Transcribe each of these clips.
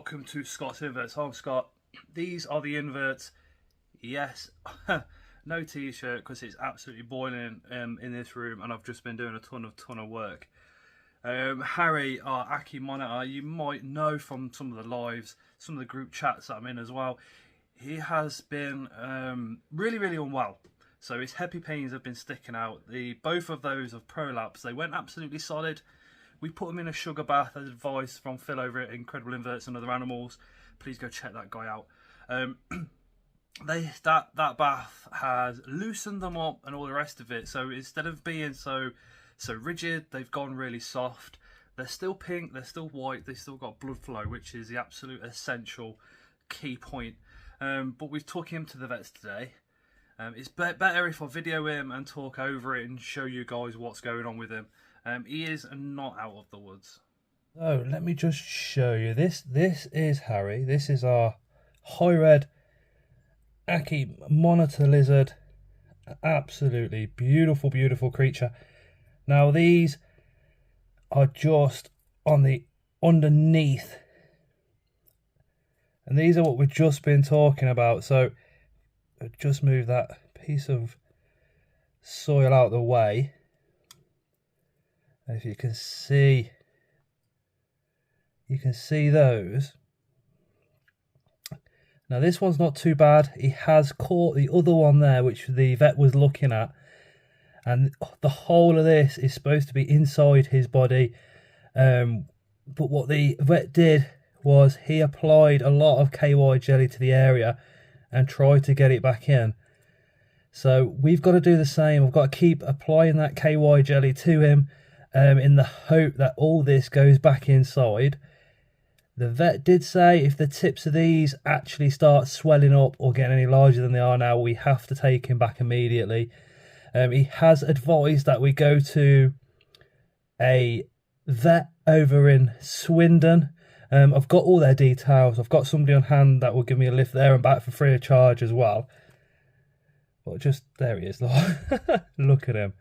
welcome to Scott's Inverts. I'm Scott. These are the inverts. Yes, no t-shirt because it's absolutely boiling in this room, and I've just been doing a ton of work. Harry, our Ackie monitor, you might know from some of the lives, some of the group chats that I'm in as well. He has been really unwell. So his happy pains have been sticking out. Both of those of prolapse, they went absolutely solid. We put him in a sugar bath as advice from Phil over at Incredible Inverts and Other Animals. Please go check that guy out. That bath has loosened them up and all the rest of it. So instead of being so rigid, they've gone really soft. They're still pink, they're still white, they've still got blood flow, which is the absolute essential key point. But we've took him to the vets today. It's better if I video him and talk over it and show you guys what's going on with him. He is not out of the woods. So let me just show you this. This is Harry. This is our high red Ackie monitor lizard. Absolutely beautiful creature. Now these are just on the underneath, and these are what we've just been talking about. So just move that piece of soil out of the way. If you can see those. Now this one's not too bad. He has caught the other one there, which the vet was looking at, and the whole of this is supposed to be inside his body. But what the vet did was he applied a lot of KY jelly to the area and tried to get it back in. So we've got to do the same. I've got to keep applying that KY jelly to him, in the hope that all this goes back inside. The vet did say if the tips of these actually start swelling up or getting any larger than they are now, we have to take him back immediately. He has advised that we go to a vet over in Swindon. I've got all their details. I've got somebody on hand that will give me a lift there and back for free of charge as well. But just, there he is. Look at him.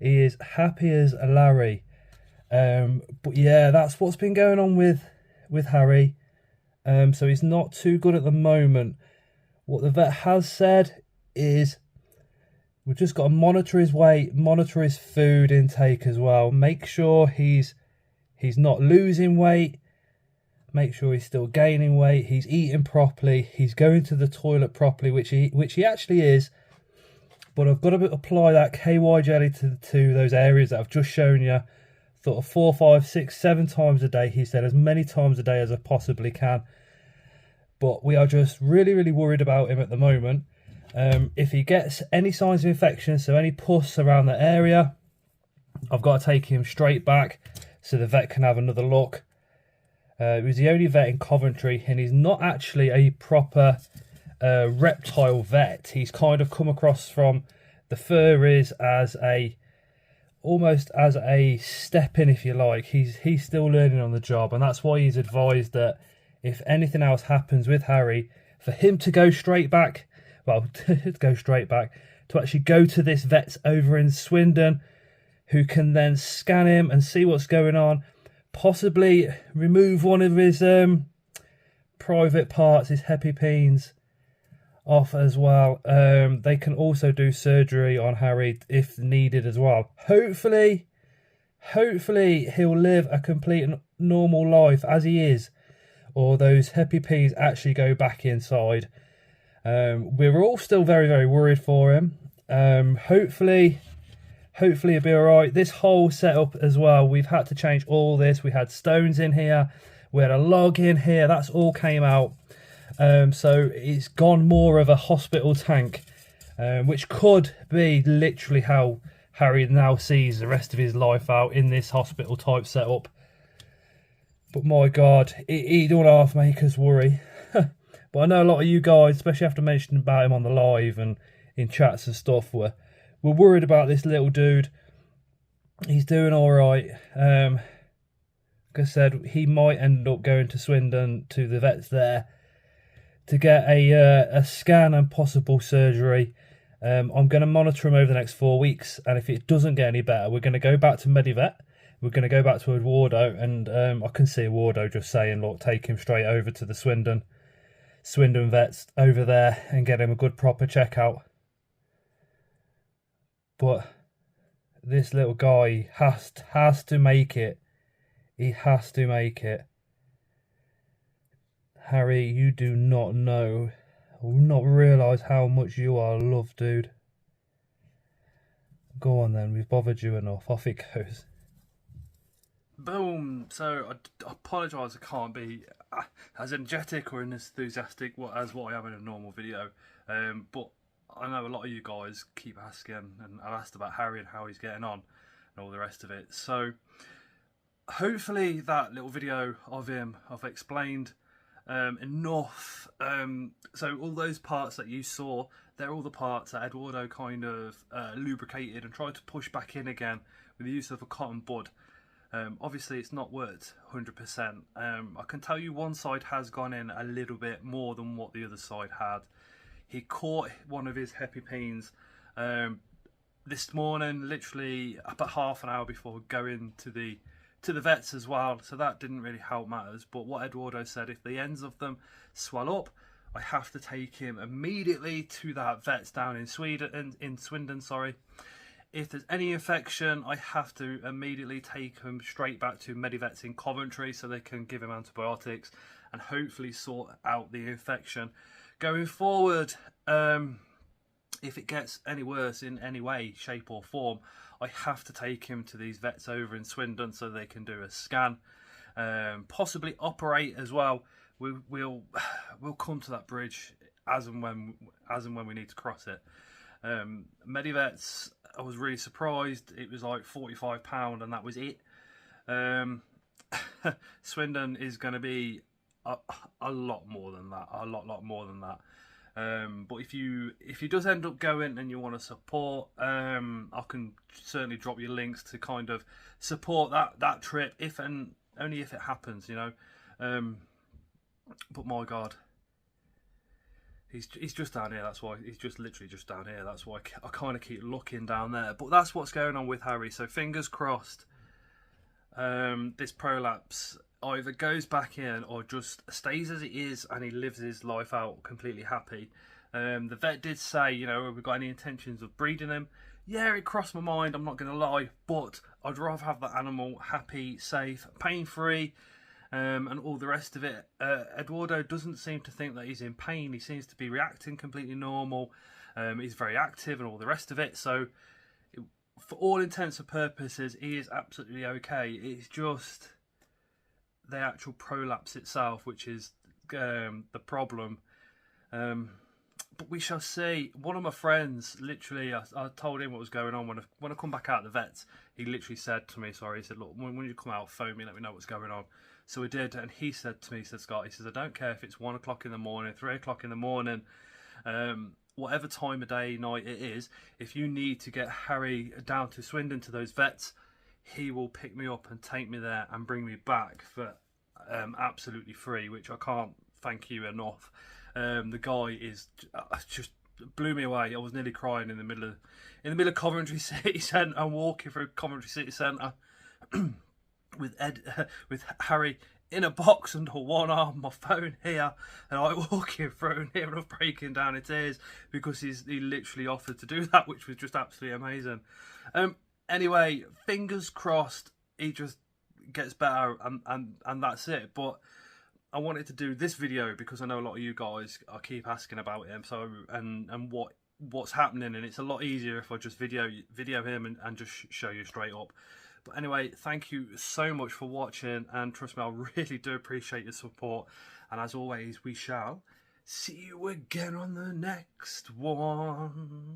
He is happy as a Larry. But yeah, that's what's been going on with Harry. So he's not too good at the moment. What the vet has said is we've just got to monitor his weight, monitor his food intake as well. Make sure he's not losing weight. Make sure he's still gaining weight. He's eating properly. He's going to the toilet properly, which he actually is. But I've got to apply that KY jelly to those areas that I've just shown you. Sort of 4, 5, 6, 7 times a day. He said as many times a day as I possibly can. But we are just really worried about him at the moment. If he gets any signs of infection, so any pus around the area, I've got to take him straight back so the vet can have another look. He was the only vet in Coventry, and he's not actually a proper reptile vet. He's kind of come across from the furries as almost as a step in, if you like. He's still learning on the job, and that's why he's advised that if anything else happens with Harry, for him to go straight back, to actually go to this vet's over in Swindon, who can then scan him and see what's going on, possibly remove one of his private parts, his hepipenes, off as well. They can also do surgery on Harry if needed as well. Hopefully he'll live a complete and normal life as he is, or those hepipenes actually go back inside. We're all still very worried for him. Hopefully he'll be all right. This whole setup as well, we've had to change all this. We had stones in here, we had a log in here, that's all came out. So it's gone more of a hospital tank, which could be literally how Harry now sees the rest of his life out, in this hospital type setup. But my God, he don't half make us worry. But I know a lot of you guys, especially after mentioning about him on the live and in chats and stuff, we're worried about this little dude. He's doing all right. Like I said, he might end up going to Swindon to the vets there to get a scan and possible surgery. I'm going to monitor him over the next 4 weeks, and if it doesn't get any better, we're going to go back to Medivet. we're going to go back to Eduardo, and I can see Eduardo just saying, look, take him straight over to the Swindon vets over there and get him a good proper checkout. But this little guy has to make it. He has to make it. Harry, you do not know, or not realise how much you are loved, dude. Go on then, we've bothered you enough. Off it goes. Boom. So I apologise, I can't be as energetic or as enthusiastic as what I am in a normal video. But I know a lot of you guys keep asking, and I've asked about Harry and how he's getting on and all the rest of it. So hopefully that little video of him, I've explained enough. So all those parts that you saw, they're all the parts that Eduardo kind of lubricated and tried to push back in again with the use of a cotton bud. Obviously it's not worked 100%. I can tell you one side has gone in a little bit more than what the other side had. He caught one of his epipens this morning, literally about half an hour before going to the vets as well, so that didn't really help matters. But what Eduardo said, if the ends of them swell up, I have to take him immediately to that vet's down in Swindon. Sorry. If there's any infection, I have to immediately take him straight back to Medivets in Coventry so they can give him antibiotics and hopefully sort out the infection. Going forward, if it gets any worse in any way, shape or form, I have to take him to these vets over in Swindon so they can do a scan, possibly operate as well. We'll come to that bridge as and when we need to cross it. Medivets, I was really surprised. It was like £45 and that was it. Swindon is going to be a lot more than that, a lot more than that. But if you does end up going and you want to support, I can certainly drop you links to kind of support that trip, if and only if it happens, you know. But my God, he's just down here. That's why he's just literally just down here. That's why I kind of keep looking down there. But that's what's going on with Harry. So fingers crossed, this prolapse either goes back in or just stays as it is and he lives his life out completely happy. The vet did say, you know, have we got any intentions of breeding him? Yeah, it crossed my mind, I'm not going to lie, but I'd rather have that animal happy, safe, pain-free, and all the rest of it. Eduardo doesn't seem to think that he's in pain. He seems to be reacting completely normal. He's very active and all the rest of it. So for all intents and purposes, he is absolutely okay. It's just the actual prolapse itself which is the problem. But we shall see. One of my friends, literally, I told him what was going on when I come back out of the vets. He literally said to me, sorry, he said, look, when you come out, phone me, let me know what's going on. So we did, and he said to me, he said, Scott, he says, I don't care if it's 1 o'clock in the morning, 3 o'clock in the morning, whatever time of day, night it is, if you need to get Harry down to Swindon to those vets, he will pick me up and take me there and bring me back for absolutely free, which I can't thank you enough. The guy is just blew me away. I was nearly crying in the middle of Coventry City Centre. I'm walking through Coventry City Centre with Harry in a box under one arm, my phone here, and I walking through and near enough breaking down in tears because he literally offered to do that, which was just absolutely amazing. Anyway, fingers crossed he just gets better and that's it. But I wanted to do this video because I know a lot of you guys keep asking about him, so and what's happening, and it's a lot easier if I just video him and just show you straight up. But anyway, thank you so much for watching, and trust me, I really do appreciate your support, and as always, we shall see you again on the next one.